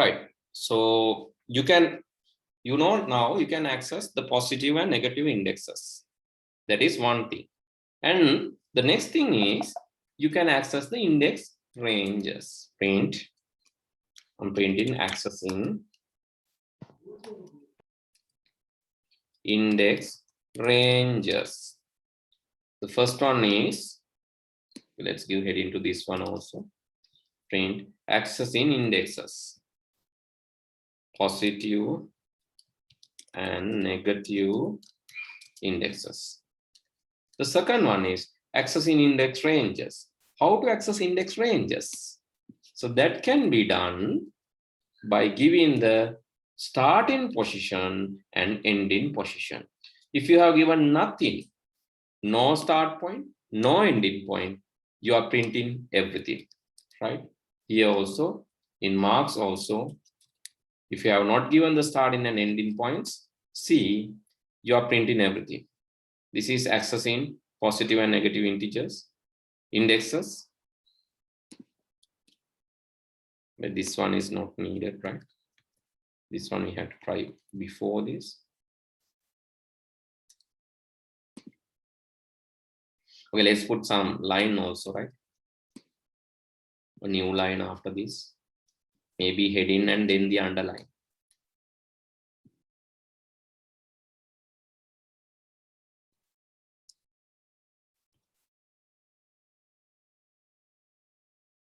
right? So you can, now you can access the positive and negative indexes. That is one thing. And the next thing is you can access the index ranges. I'm printing accessing index ranges. The first one is, let's give heading to this one also. Print accessing indexes, positive and negative indexes. The second one is accessing index ranges. How to access index ranges? So that can be done by giving the starting position and ending position. If you have given nothing, no start point, no ending point, you are printing everything, right? Here also, in marks also, if you have not given the starting and ending points, see, you are printing everything. This is accessing positive and negative integers, indexes. But this one is not needed, right? This one we have to try before this. Okay, let's put some line also, right? A new line after this. Maybe heading and then the underline.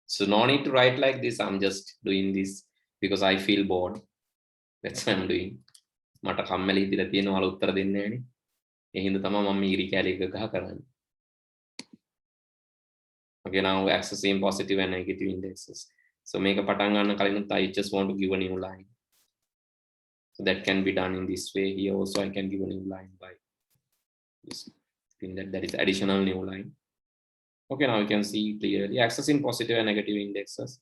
So no need to write like this. I'm just doing this because I feel bored. That's what I'm doing. මට කම්මැලි හිතලා තියෙනවා වල උත්තර දෙන්නේ නැහනේ. ඒ හින්දා තමයි මම මේ ඉරි කැලේ එක ගහ කරන්නේ. Okay, now accessing positive and negative indexes. So make a පටන් ගන්න කලින් I just want to give a new line. So that can be done in this way. Here also I can give a new line by this thing, that is additional new line. Okay, now you can see clearly accessing positive and negative indexes.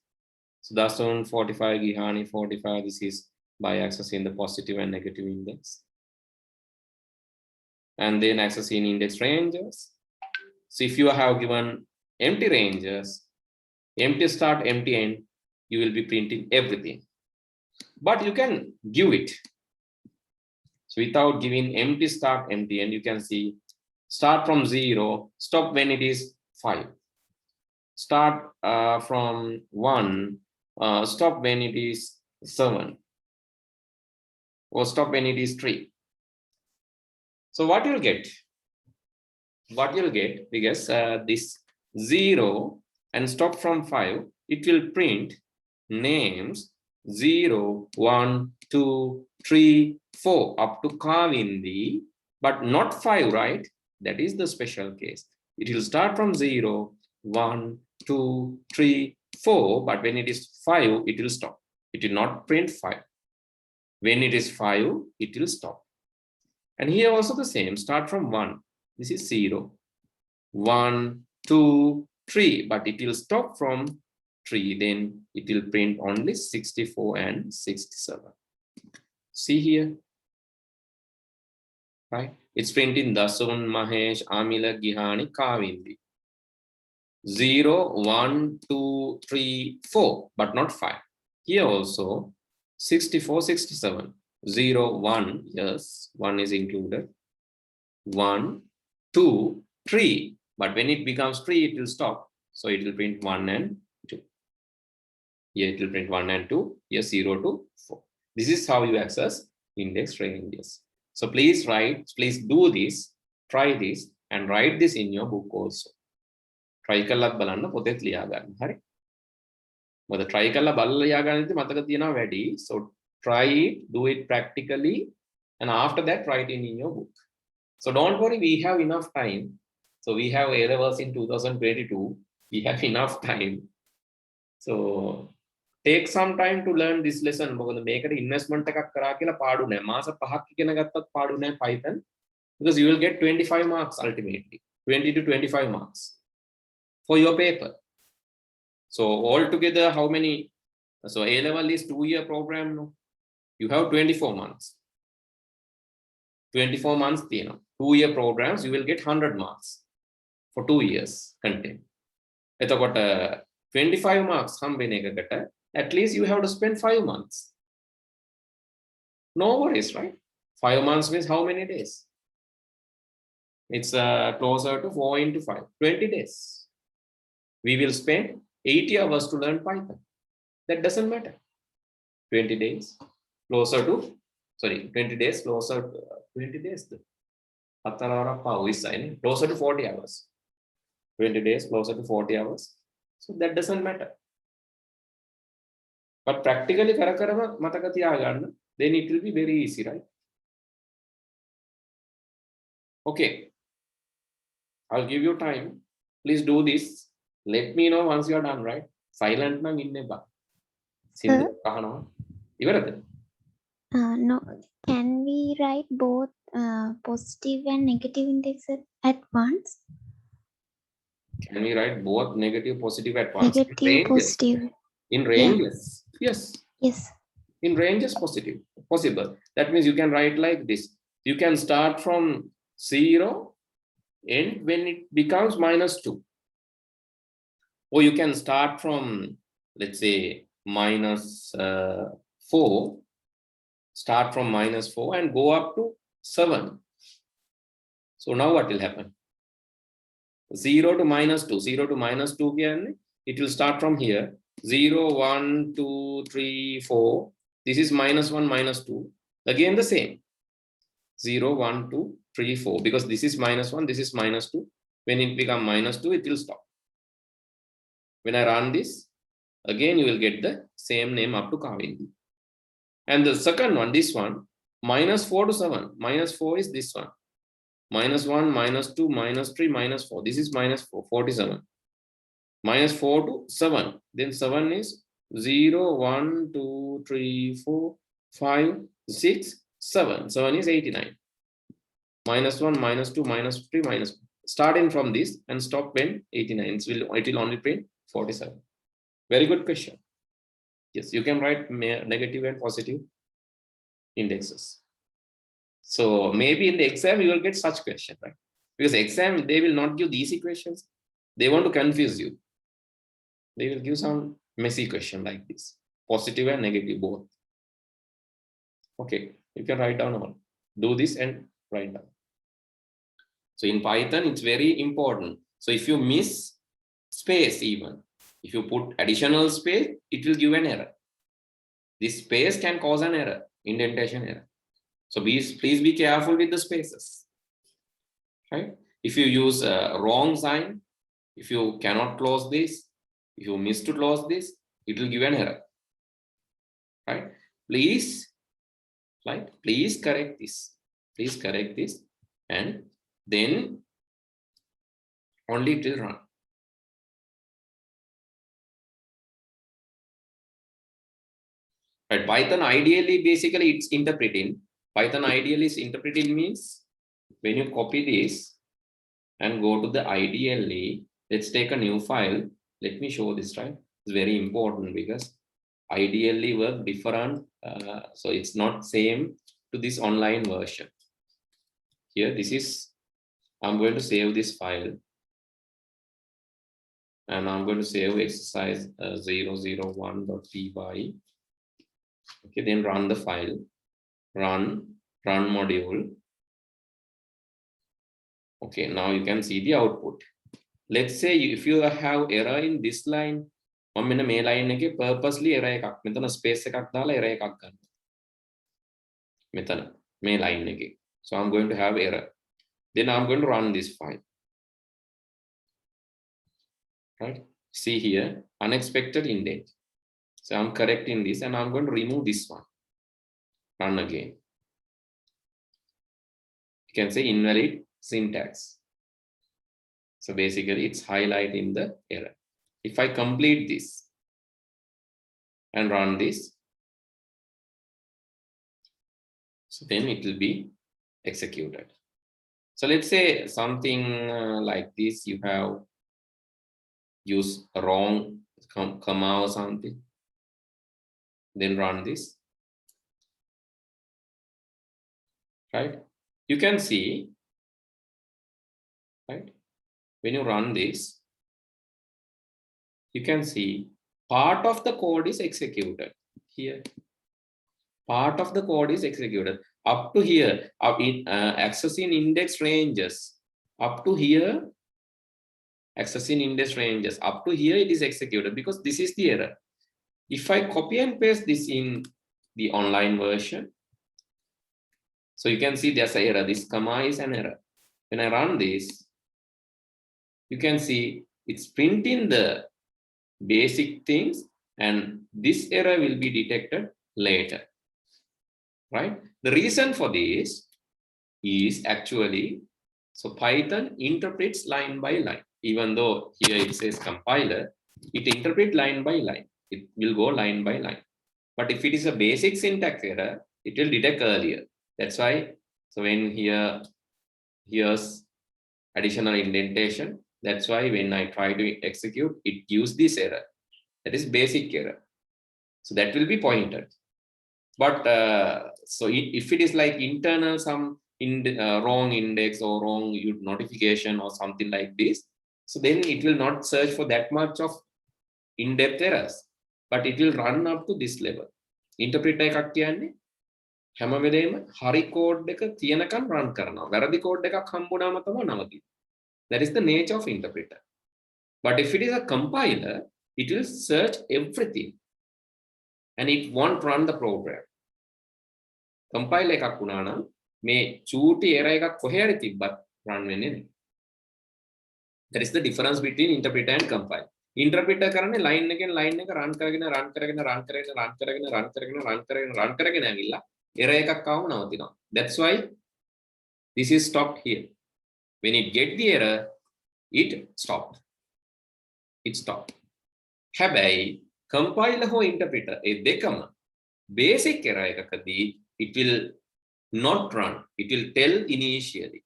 So that's on 45, Gihani 45. This is by accessing the positive and negative index. And then accessing index ranges. So if you have given empty ranges, empty start, empty end, you will be printing everything. But you can give it. So without giving empty start, empty end, you can see start from 0, stop when it is 5. Start from 1, stop when it is 7. Or stop when it is 3. So what you'll get? Because this 0 and stop from 5, it will print names 0, 1, 2, 3, 4 up to Kavindi, but not 5, right? That is the special case. It will start from 0, 1, 2, 3, 4, but when it is 5, it will stop. It will not print 5. When it is 5, it will stop. And here also the same, start from 1. This is 0, 1, 2, 3, but it will stop from 3. Then it will print only 64 and 67. See here, right? It's printing Dasun, Mahesh, Amila, Gihani, Kavindi. 0, 1, 2, 3, 4, but not 5. Here also 64, 67. 0, 1, yes, 1 is included. 1, 2, 3, but when it becomes 3, it will stop. So it will print 1 and 2. Here it will print 1 and 2. Here 0 to 4. This is how you access index ranges. So please do this, try this, and write this in your book also. Try කළත් බලන්න පොතේ ලියා ගන්න. හරි? මොකද try කළා බලලා ලියා ගන්න ඉතින් මතක තියනවා වැඩි. So try it, do it practically, and after that write it in your book. So don't worry, we have enough time. So we have A-levels in 2022. We have enough time. So take some time to learn this lesson. මොකද මේකට investment එකක් කරා කියලා පාඩු නැහැ. මාස 5ක් ඉගෙන ගත්තත් පාඩු නැහැ Python, because you will get 25 marks ultimately. 20 to 25 marks for your paper. So altogether, how many? So A-level is 2-year program. No? You have 24 months. 24 months, 2-year programs, you will get 100 marks for 2 years content. එතකොට 25 marks හම්බෙන එකකට at least you have to spend 5 months. No worries, right? 5 months means how many days? It's closer to 4 into 5, 20 days. We will spend 80 hours to learn Python. That doesn't matter. 20 days closer to, 20 days closer to 20 days. Closer to 40 hours. 20 days closer to 40 hours. So that doesn't matter. But practically, then it will be very easy, right? Okay. I'll give you time. Please do this. Let me know once you are done, right? Silent nang inne ba. Sindhu kahana. Ivarada. No. Can we write both positive and negative indexes at once? Can we write both negative, positive at once? Negative, In ranges. positive. In ranges. Yeah. Yes. Yes. In ranges, positive. Possible. That means you can write like this. You can start from 0 and when it becomes -2. Or you can start from, let's say, -4. Start from -4 and go up to 7. So now what will happen? 0 to -2. 0 to -2 again, it will start from here. 0, 1, 2, 3, 4. This is -1, -2. Again the same. 0, 1, 2, 3, 4. Because this is -1, this is -2. When it becomes -2, it will stop. When I run this, again you will get the same name up to Kavindi. And the second one, this one, -4 to 7. -4 is this one. -1, -2, -3, -4. This is -4, 47. -4 to 7. Then 7 is 0, 1, 2, 3, 4, 5, 6, 7. 7 is 89. -1, -2, -3, -4. Starting from this and stop when 89. It will only print 47. Very good question. Yes, you can write negative and positive indexes. So maybe in the exam you will get such question, right? Because exam they will not give these equations. They want to confuse you. They will give some messy question like this, positive and negative both. Okay, you can write down all. Do this and write down. So in Python, it's very important. So if you miss space even, if you put additional space, it will give an error. This space can cause an error, indentation error. So please be careful with the spaces, right? If you use a wrong sign, if you cannot close this, if you miss to close this, it will give an error, right? Please correct this. Please correct this, and then only it will run. Right? Python ideally, basically, it's interpreting. Python ideally is interpreting means when you copy this and go to the ideally, let's take a new file. Let me show this, right? It's very important because ideally work different. So it's not same to this online version. Here, this is, I'm going to save this file. And I'm going to save exercise 001.py. Okay, then run the file, run module. Okay, now you can see the output. Let's say if you have error in this line, I'm in a mail line purposely error එකක් මෙතන space එකක් දාලා error එකක් ගන්න. මෙතන මේ line එකේ. So I'm going to have error. Then I'm going to run this file. Right? See here, unexpected indent. So I'm correcting this and I'm going to remove this one. Run again. You can say invalid syntax. So basically it's highlighting the error. If I complete this and run this, so then it will be executed. So let's say something like this, you have used a wrong comma or something, then run this, right? You can see, right? When you run this, you can see part of the code is executed here. Part of the code is executed up to here, up in accessing index ranges up to here, accessing index ranges up to here, it is executed because this is the error. If I copy and paste this in the online version, so you can see there's an error. This comma is an error. When I run this, you can see it's printing the basic things, and this error will be detected later, right? The reason for this is actually, so Python interprets line by line. Even though here it says compiler, it interprets line by line. It will go line by line. But if it is a basic syntax error, it will detect earlier. That's why, so when here's additional indentation, that's why when I try to execute, it gives this error. That is basic error. So that will be pointed. But so if it is like internal some wrong index or wrong notification or something like this, so then it will not search for that much of in-depth errors, but it will run up to this level. Interpreter එකක් කියන්නේ හැම වෙලේම හරි code එක තියනකන් run කරනවා. වැරදි code එකක් හම්බුනාම තමයි නවතින්නේ. That is the nature of interpreter. But if it is a compiler, it will search everything and it won't run the program. Compiler එකක් වුණා නම් මේ චූටි error එකක් කොහේ හරි තිබ්බත් run වෙන්නේ නැහැ. That is the difference between interpreter and compiler. Interpreter කරන්නේ line එකෙන් line එක run කරගෙන ඇවිල්ලා error එකක් ආවම නවතිනවා. That's why this is stopped here. When it get the error, it stopped. It stopped. හැබැයි compiler හෝ interpreter ඒ දෙකම basic error එකකදී it will not run. It will tell initially.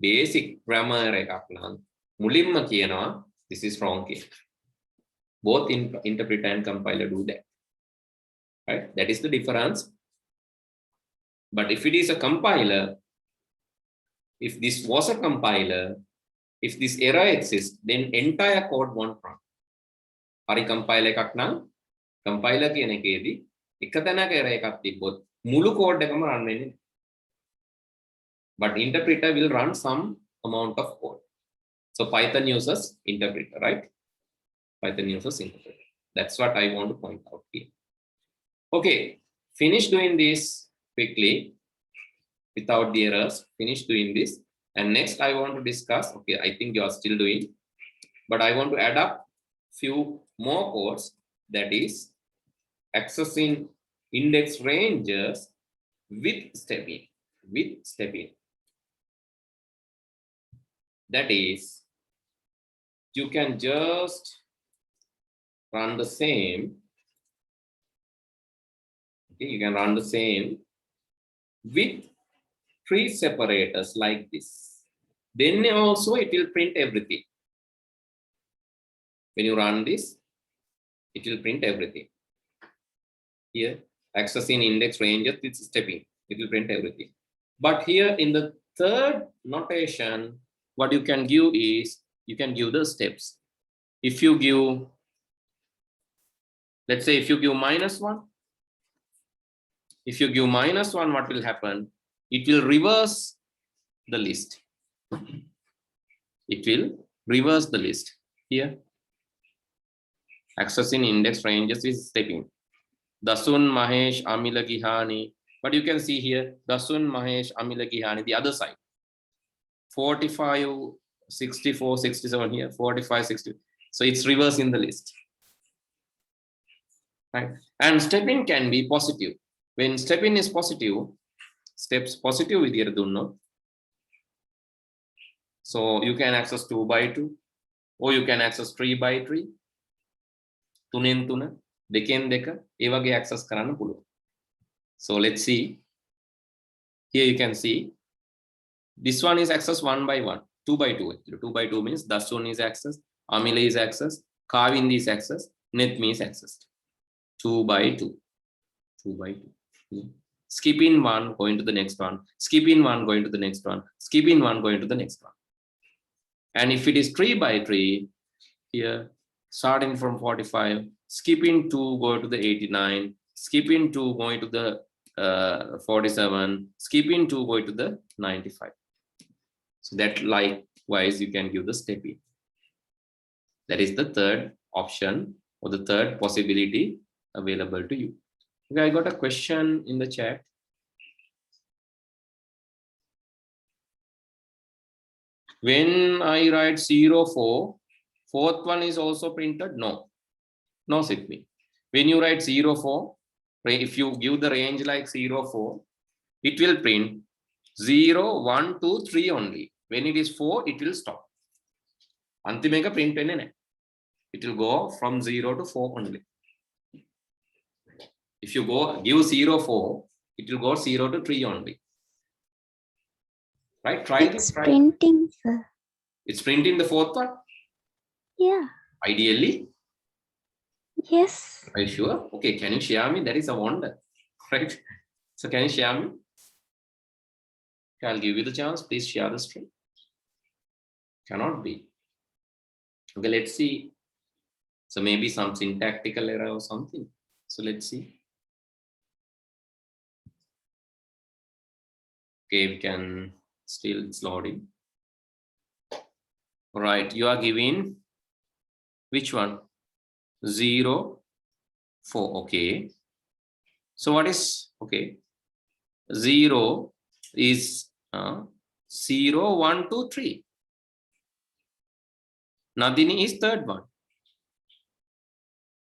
Basic grammar එකක් නම් මුලින්ම කියනවා this is wrong here. Both interpreter and compiler do that. Right? That is the difference. But if it is a compiler, if this was a compiler, if this error exists, then entire code won't run. Hari compiler එකක් නම් compiler කියන එකේදී එක තැනක error එකක් තිබ්බොත් මුළු code එකම run වෙන්නේ. But interpreter will run some amount of code. So Python uses interpreter, right? Python uses interpreter. That's what I want to point out here. Okay, finish doing this quickly without the errors. Finish doing this. And next I want to discuss, okay, I think you are still doing, but I want to add up few more codes, that is accessing index ranges with stepping. That is, you can just run the same. Okay, you can run the same with three separators like this. Then also it will print everything. When you run this, it will print everything. Here, accessing index ranges with stepping, it will print everything. But here in the third notation, what you can give is, you can give the steps. If you give, let's say if you give -1, if you give -1, what will happen? It will reverse the list. It will reverse the list. Here, accessing index ranges is stepping. Dasun, Mahesh, Amila, Gihani. But you can see here, Dasun, Mahesh, Amila, Gihani, the other side. 45, 64, 67 here, 45, 60. So it's reversing the list. Right? And stepping can be positive. When stepping is positive, steps positive with your dunno. So you can access 2 by 2, or you can access 3 by 3. 3 3, 2 2, ඒ වගේ access කරන්න පුළුවන්. So let's see. Here you can see this one is accessed 1 by 1, 2 by 2 actually. 2 by 2 means Dasun is accessed, Amila is accessed, Kavindi is accessed, Nithmi is accessed. 2 by 2. 2 by 2. Skipping 1, going to the next one. Skipping 1, going to the next one. Skipping 1, going to the next one. And if it is 3 by 3, here, starting from 45, skipping 2, go to the 89, skipping 2, going to the 47, skipping 2, going to the 95. So that likewise you can give the step in. That is the third option or the third possibility available to you. Okay, I got a question in the chat. When I write 0, 4, fourth one is also printed? No, no, Sidmi. When you write 0, 4, if you give the range like 0, 4, it will print 0, 1, 2, 3 only. When it is 4, it will stop. Antimeka print enne. It will go from 0 to 4 only. If you go give 0, 4, it will go 0 to 3 only. Right? Try It's this. Try. printing, sir. It's printing the fourth one? Yeah. Ideally? Yes. Are you sure? Okay, can you share me? That is a wonder. Right? So can you share me? Okay, I'll give you the chance. Please share the screen. Cannot be. Okay, let's see. So maybe some syntactical error or something. So let's see. Okay, we can still, it's loading. All right, you are giving which one? 0, 4. Okay. So what is, okay, 0 is 0, 1, 2, 3. Nadini is third one.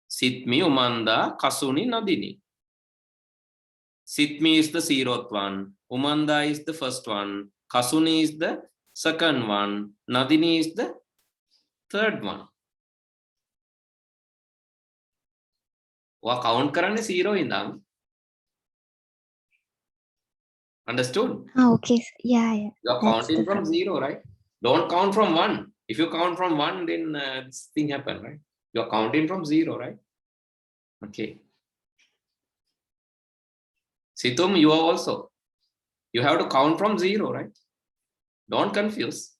Sitmi, Umanda, Kasuni, Nadini. Sitmi is the 0th one. Umanda is the first one. Kasuni is the second one. Nadini is the third one. Wa count karane 0 indam. Understood? Okay. Yeah, yeah. You are That's counting the from 0, right? Don't count from 1. If you count from 1, then this thing happen, right? You are counting from 0, right? Okay. Situm, you are also. You have to count from 0, right? Don't confuse.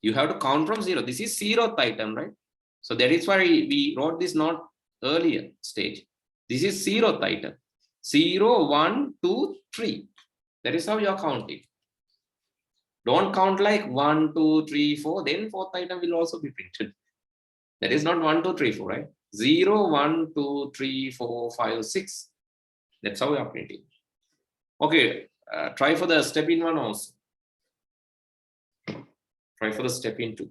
You have to count from 0. This is 0th item, right? So that is why we wrote this not earlier stage. This is 0th item. 0, 1, 2, 3. That is how you are counting. Don't count like 1, 2, 3, 4. Then 4th item will also be printed. That is not 1, 2, 3, 4, right? 0, 1, 2, 3, 4, 5, 6. That's how we are printing. Okay, try for the step in one also. Try for the step in 2.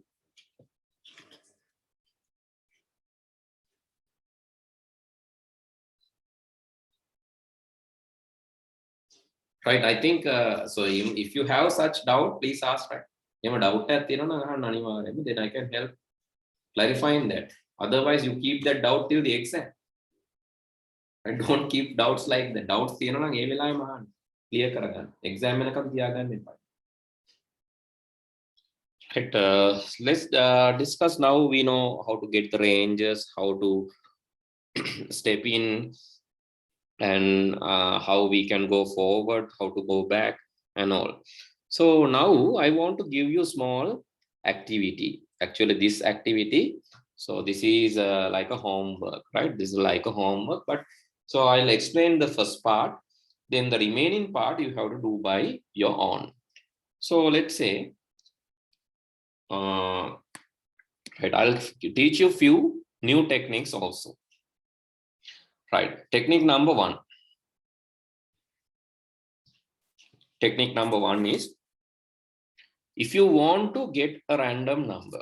Right, I think so. If you have such doubt, please ask. Right, doubt then I can help clarifying that. Otherwise, you keep that doubt till the exam. I don't keep doubts like that. Doubts clear karagan. Exam right, let's discuss now. We know how to get the ranges, how to step in, and how we can go forward, how to go back, and all. So now I want to give you small activity. Actually, this activity. So this is like a homework, right? This is like a homework, but so I'll explain the first part. Then the remaining part you have to do by your own. So let's say, right, I'll teach you few new techniques also. Right, technique number 1. Technique number 1 is, if you want to get a random number,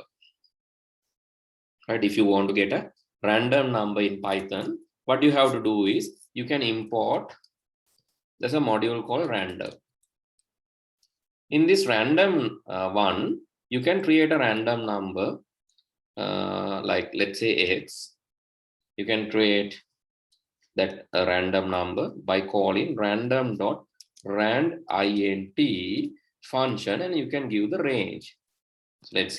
right? If you want to get a random number in Python, what you have to do is you can import, there's a module called random. In this random one, you can create a random number, like let's say X. You can create that a random number by calling random.rand int function, and you can give the range. So let's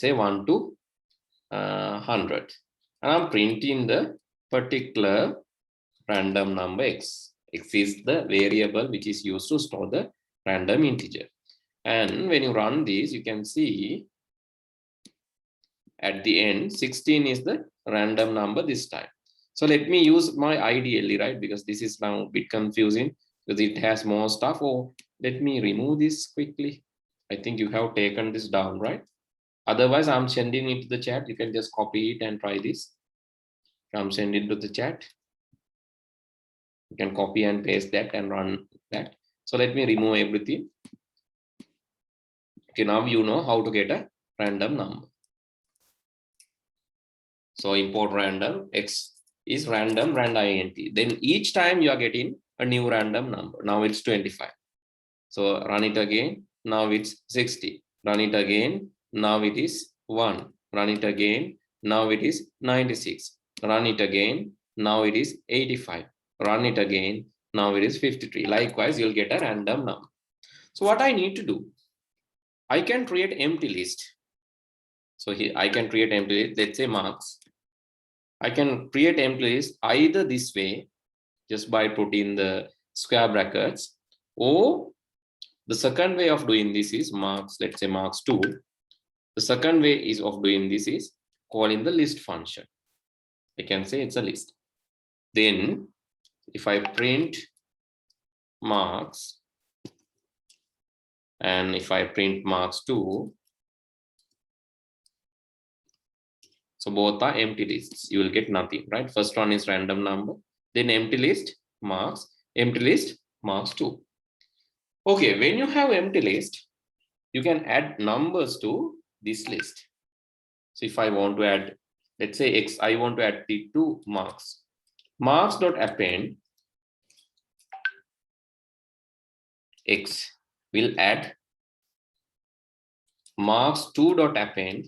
say 1 to 100, and I'm printing the particular random number X. X is the variable which is used to store the random integer. And when you run this, you can see at the end 16 is the random number this time. So let me use my ideally, right? Because this is now a bit confusing because it has more stuff. Oh, let me remove this quickly. I think you have taken this down, right? Otherwise, I'm sending it to the chat. You can just copy it and try this. I'm sending it to the chat. You can copy and paste that and run that. So let me remove everything. Okay, now you know how to get a random number. So import random, X is random, rand int. Then each time you are getting a new random number. Now it's 25. So run it again. Now it's 60. Run it again. Now it is 1. Run it again. Now it is 96. Run it again. Now it is 85. Run it again. Now it is 53. Likewise, you'll get a random number. So what I need to do, I can create empty list. So here I can create empty list. Let's say marks. I can create empty list either this way, just by putting the square brackets, or the second way of doing this is marks, let's say marks 2. The second way is of doing this is calling the list function. I can say it's a list. Then if I print marks and if I print marks 2, so both are empty lists, you will get nothing, right? First one is random number, then empty list, marks, empty list, marks 2. Okay, when you have empty list, you can add numbers to this list. So if I want to add, let's say X, I want to add the 2 marks. Marks.append X will add marks2.append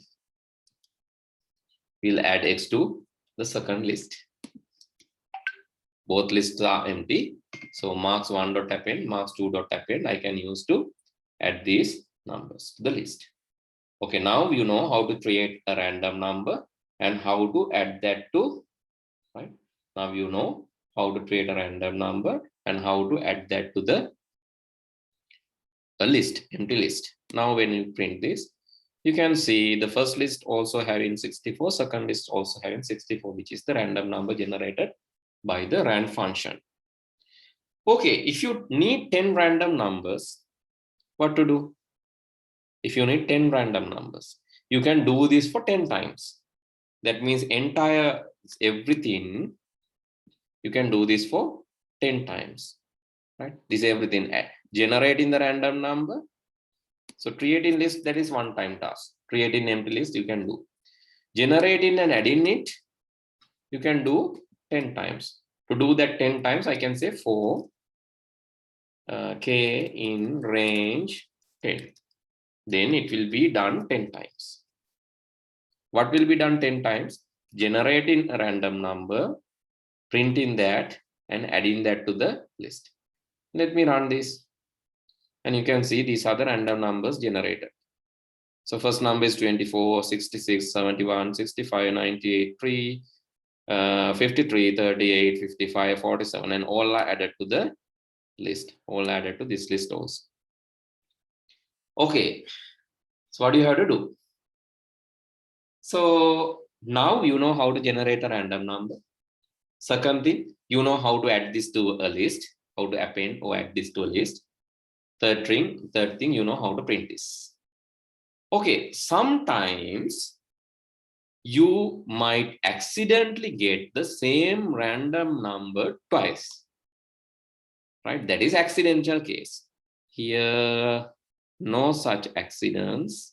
will add X to the second list. Both lists are empty. So marks1.append, marks2.append, I can use to add these numbers to the list. Okay, now you know how to create a random number and how to add that to, right? Now you know how to create a random number and how to add that to the list, empty list. Now when you print this, you can see the first list also having 64, second list also having 64, which is the random number generated by the rand function. Okay, if you need 10 random numbers, what to do? If you need 10 random numbers, you can do this for 10 times. That means entire everything, you can do this for 10 times, right? This is everything. Generating the random number. So creating list, that is one time task. Creating empty list, you can do. Generating and adding it, you can do 10 times. To do that 10 times, I can say for k in range 10. Then it will be done 10 times. What will be done 10 times? Generating a random number, printing that, and adding that to the list. Let me run this. And you can see these are the random numbers generated. So first number is 24, 66, 71, 65, 98, 3, 53, 38, 55, 47, and all are added to the list. All added to this list also. Okay, so what do you have to do? So now you know how to generate a random number. Second thing, you know how to add this to a list, how to append or add this to a list. Third thing, you know how to print this. Okay, sometimes you might accidentally get the same random number twice, right? That is accidental case. Here, no such accidents.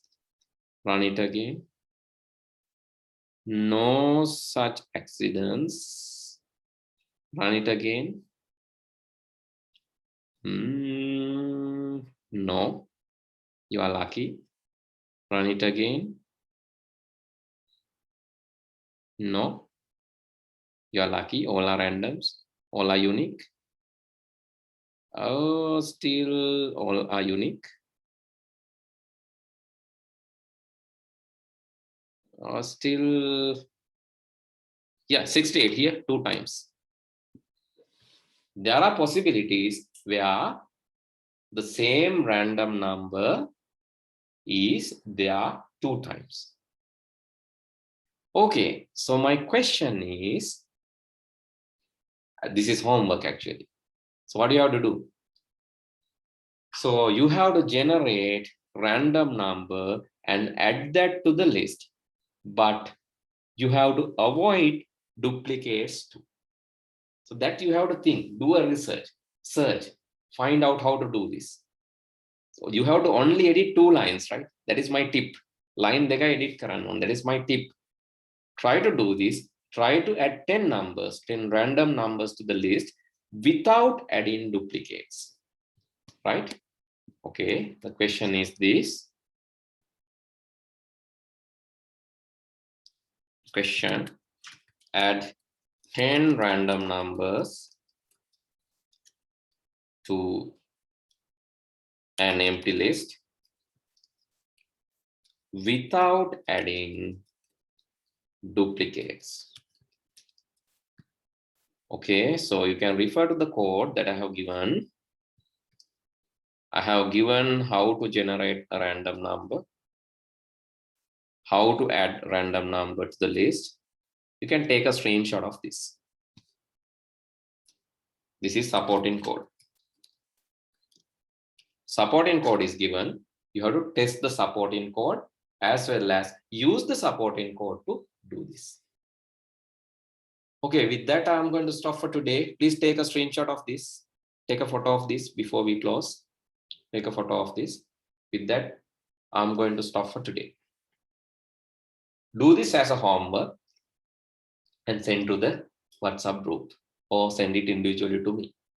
Run it again. No such accidents. Run it again. No, you are lucky. Run it again. No, you are lucky. All are randoms. All are unique. Oh, still all are unique. Still, yeah, 68 here 2 times. There are possibilities where the same random number is there 2 times. Okay, so my question is, this is homework actually. So what do you have to do? So you have to generate random number and add that to the list, but you have to avoid duplicates too. So that you have to think, do a research, search, find out how to do this. So you have to only edit 2 lines, right? That is my tip. Line deka edit karan. That is my tip. Try to do this. Try to add 10 numbers, 10 random numbers to the list without adding duplicates, right? Okay, the question is this. Question, add 10 random numbers to an empty list without adding duplicates. Okay, so you can refer to the code that I have given. I have given how to generate a random number, how to add random number to the list. You can take a screenshot of this. This is supporting code. Supporting code is given. You have to test the supporting code as well as use the supporting code to do this. Okay, with that, I'm going to stop for today. Please take a screenshot of this. Take a photo of this before we close. Take a photo of this. With that, I'm going to stop for today. Do this as a homework and send to the WhatsApp group or send it individually to me.